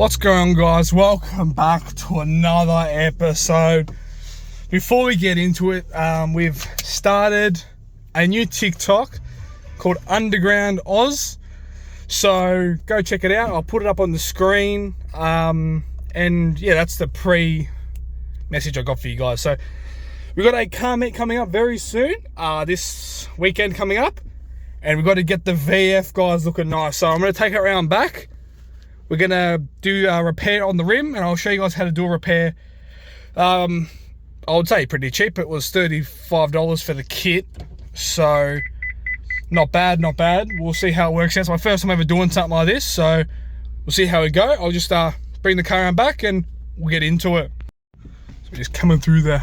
What's going on, guys? Welcome back to another episode. Before we get into it, we've started a new TikTok called Underground Oz. So go check it out. I'll put it up on the screen. And yeah, that's the pre-message I got for you guys. So we've got a car meet coming up very soon, this weekend coming up. And we've got to get the VF guys looking nice. So I'm going to take it around back. We're going to do a repair on the rim, and I'll show you guys how to do a repair. I would say pretty cheap. It was $35 for the kit. So not bad, not bad. We'll see how it works out. It's my first time ever doing something like this, so we'll see how it go. I'll just bring the car around back and we'll get into it. So we're just coming through the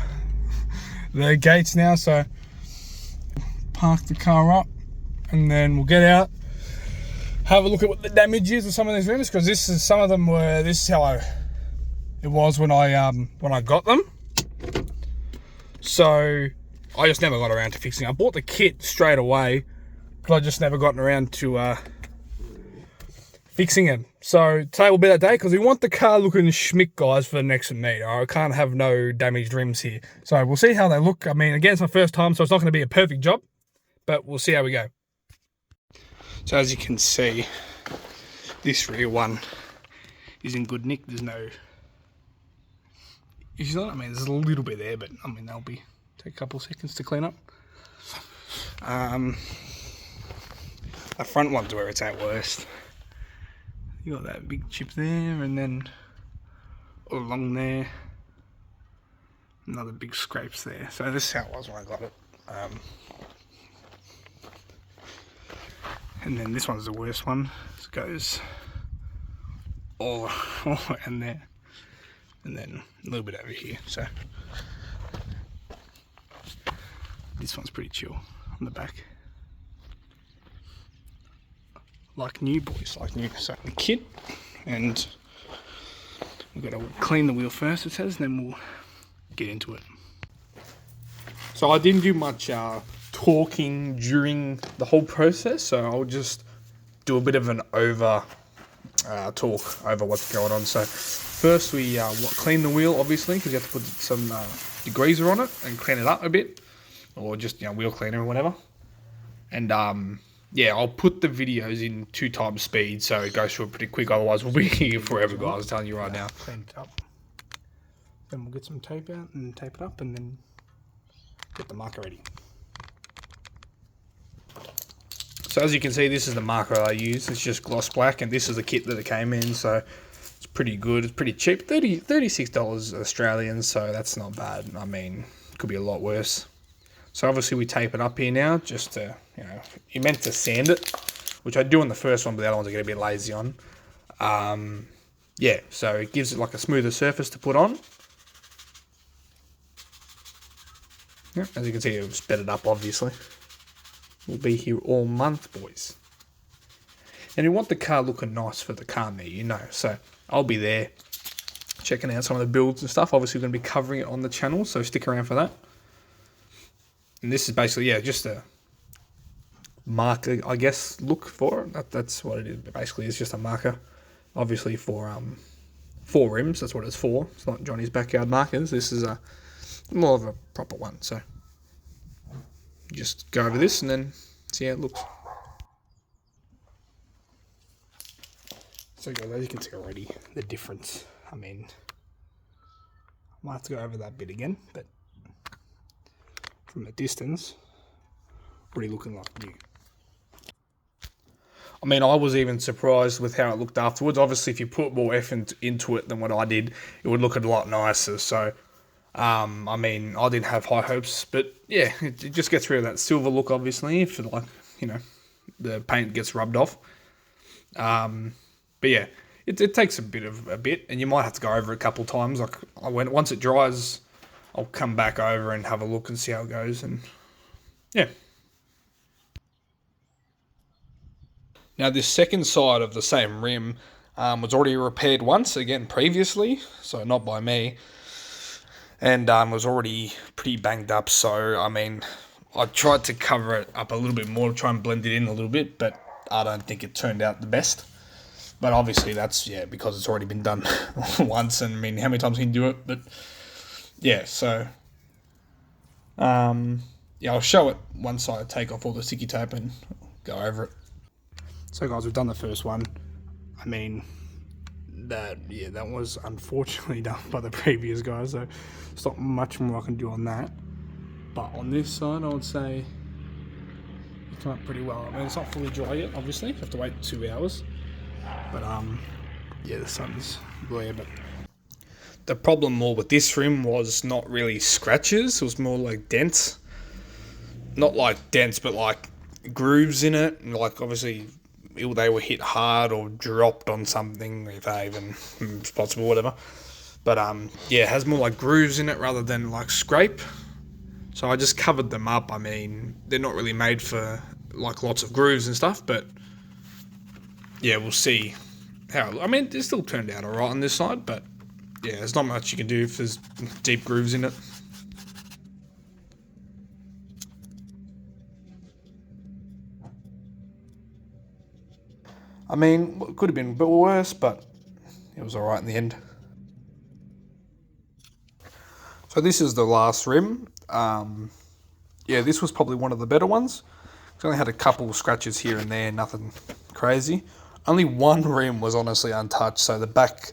gates now. So park the car up and then we'll get out. Have a look at what the damage is of some of these rims, because this is how it was when I got them. So I just never got around to fixing it. I bought the kit straight away, but I just never gotten around to fixing it. So today will be that day, because we want the car looking schmick, guys, for the next meet. I can't have no damaged rims here. So we'll see how they look. I mean, again, it's my first time, so it's not going to be a perfect job, but we'll see how we go. So as you can see, this rear one is in good nick. There's no issues on it. I mean, there's a little bit there, but I mean, they'll take a couple seconds to clean up. The front one's where it's at worst. You got that big chip there, and then all along there, another big scrapes there. So this is how it was when I got it. And then this one's the worst one. It goes all around there, and then a little bit over here. So this one's pretty chill on the back. Like new, boys, like new. So the kit, and we've got to clean the wheel first, it says, and then we'll get into it. So I didn't do much talking during the whole process, so I'll just do a bit of an talk over what's going on. So first we clean the wheel, obviously, because you have to put some degreaser on it and clean it up a bit, or just wheel cleaner or whatever. And yeah, I'll put the videos in 2x speed so it goes through it pretty quick, otherwise we'll be here forever, guys. I'm telling you right now. Clean it up, then we'll get some tape out and tape it up, and then get the marker ready. So as you can see, this is the marker I use. It's just gloss black, and this is the kit that it came in, so it's pretty good. It's pretty cheap, $36 Australian, so that's not bad. I mean, it could be a lot worse. So obviously we tape it up here now, just to, you're meant to sand it, which I do on the first one, but the other ones I get a bit lazy on. Yeah, so it gives it like a smoother surface to put on. Yeah, as you can see, it sped it up, obviously. We'll be here all month, boys. And you want the car looking nice for the car meet, so I'll be there checking out some of the builds and stuff. Obviously, we're going to be covering it on the channel, so stick around for that. And this is basically, just a marker, I guess, look for it. That's what it is. Basically, it's just a marker, obviously, for 4 rims. That's what it's for. It's not Johnny's backyard markers. This is more of a proper one, so just go over this and then see how it looks. So guys, as you can see already, the difference. I mean, I might have to go over that bit again, but from a distance, already looking like new. I mean, I was even surprised with how it looked afterwards. Obviously, if you put more effort into it than what I did, it would look a lot nicer. So I mean, I didn't have high hopes, but yeah, it just gets rid of that silver look, obviously, if the paint gets rubbed off. But yeah, it takes a bit, and you might have to go over it a couple of times. Like once it dries, I'll come back over and have a look and see how it goes, and yeah. Now this second side of the same rim was already repaired once, again previously, so not by me. And was already pretty banged up, so I mean, I tried to cover it up a little bit more, try and blend it in a little bit, but I don't think it turned out the best. But obviously that's, because it's already been done once, and I mean, how many times can you do it? But yeah, so I'll show it once I take off all the sticky tape and go over it. So guys, we've done the first one. I mean, that was unfortunately done by the previous guy, so there's not much more I can do on that. But on this side, I would say it came up pretty well. I mean, it's not fully dry yet, obviously. You have to wait 2 hours. But the sun's glare. But the problem more with this rim was not really scratches. It was more like dents. Not like dents, but like grooves in it. And like obviously they were hit hard or dropped on something, if they even it's possible, whatever. But it has more like grooves in it rather than like scrape. So I just covered them up. I mean, they're not really made for like lots of grooves and stuff, but yeah, we'll see how. I mean, it still turned out alright on this side, but yeah, there's not much you can do if there's deep grooves in it. I mean, it could have been a bit worse, but it was alright in the end. So this is the last rim. This was probably one of the better ones. It's only had a couple scratches here and there, nothing crazy. Only one rim was honestly untouched. So the back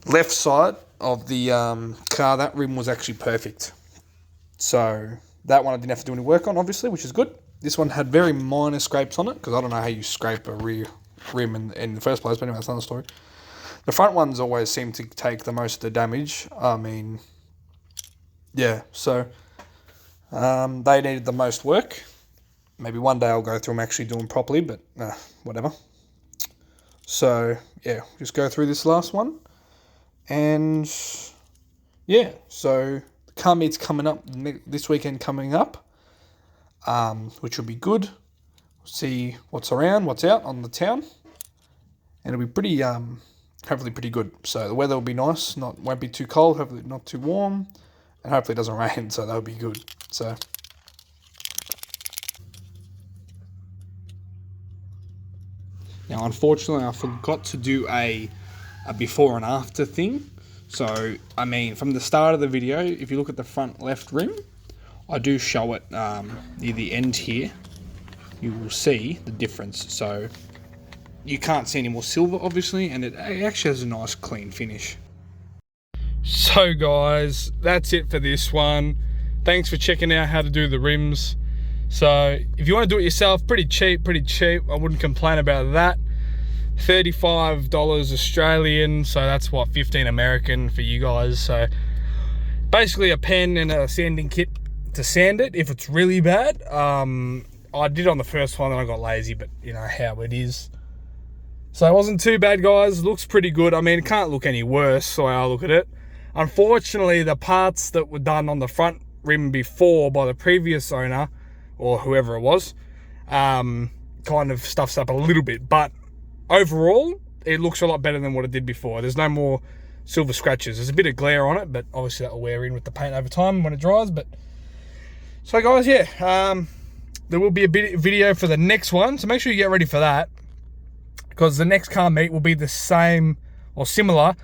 left side of the car, that rim was actually perfect. So that one I didn't have to do any work on, obviously, which is good. This one had very minor scrapes on it, because I don't know how you scrape a rear rim in the first place, but anyway, that's another story. The front ones always seem to take the most of the damage. I mean, so they needed the most work. Maybe one day I'll go through them actually do them properly, but whatever. So just go through this last one, and so the car meet's coming up this weekend coming up, which will be good. We'll see what's around, what's out on the town, and it'll be pretty hopefully pretty good. So the weather will be nice, won't be too cold, hopefully not too warm, and hopefully it doesn't rain, so that'll be good. So now, unfortunately, I forgot to do a before and after thing. So, I mean, from the start of the video, if you look at the front left rim, I do show it near the end here. You will see the difference. So, you can't see any more silver, obviously, and it actually has a nice clean finish. So, guys, that's it for this one. Thanks for checking out how to do the rims. So if you want to do it yourself, pretty cheap. I wouldn't complain about that. $35 Australian, so that's what, 15 American for you guys. So basically a pen and a sanding kit to sand it if it's really bad. I did on the first one and I got lazy, but you know how it is. So it wasn't too bad, guys. Looks pretty good. I mean, it can't look any worse the way I look at it. Unfortunately, the parts that were done on the front rim before by the previous owner, or whoever it was, kind of stuffs up a little bit. But overall, it looks a lot better than what it did before. There's no more silver scratches. There's a bit of glare on it, but obviously that will wear in with the paint over time when it dries. But so, guys, there will be a video for the next one, so make sure you get ready for that, because the next car meet will be the same or similar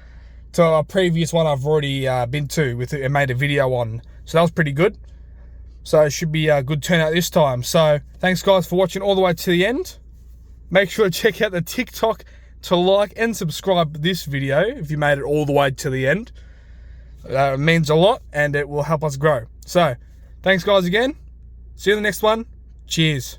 to a previous one I've already been to and made a video on. So that was pretty good. So it should be a good turnout this time. So thanks, guys, for watching all the way to the end. Make sure to check out the TikTok to like and subscribe this video if you made it all the way to the end. It means a lot and it will help us grow. So thanks, guys, again. See you in the next one. Cheers.